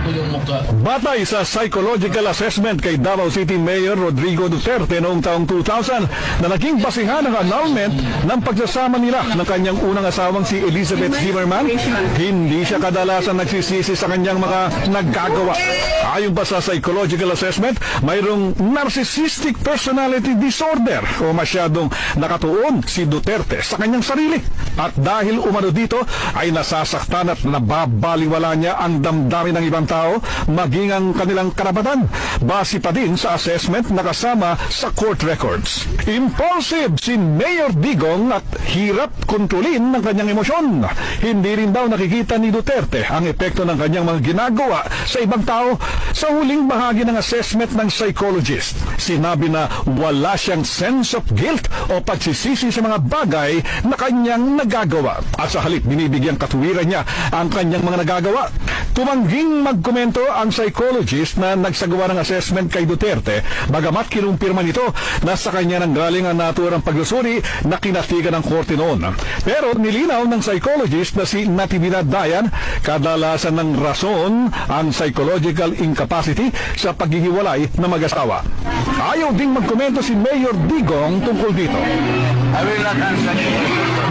yung mukha. Batay sa psychological assessment kay Davao City Mayor Rodrigo Duterte noong taong 2000 na naging basihan ng annulment ng pagsasama nila ng kanyang unang asawang si Elizabeth Zimmerman, hindi siya kadalasan nagsisisi sa kanyang mga naggagawa. Ayon pa sa psychological assessment, mayroong narcissistic personality disorder o masyadong nakatuon si Duterte sa kanyang sarili. At dahil umano dito ay nasasaktan at nababaliwala niya ang damdamin ng ibang tao, maging ang kanilang karapatan, base pa din sa assessment na kasama sa court records. Impulsive si Mayor Digong at hirap kontrolin ng kanyang emosyon. Hindi rin daw nakikita ni Duterte ang epekto ng kanyang mga ginagawa sa ibang tao. Sa huling bahagi ng assessment ng psychologist, sinabi na wala siyang sense of guilt o pagsisisi sa mga bagay na kanyang nagagawa. At sa halip, binibigyang katuwiran niya ang kanyang mga nagagawa. Tumangging magkomento ang psychologist na nagsagawa ng assessment kay Duterte, bagamat kinumpirma nito na sa kanya nang galing ang naturang pagsusuri na kinatigan ng korte noon. Pero nilinaw ng psychologist na si Natividad Dayan, kadalasan ng rason ang psychological incapacity sa paghihiwalay ng mag-asawa. Ayaw ding magkomento si Mayor Digong tungkol dito. I will not answer you.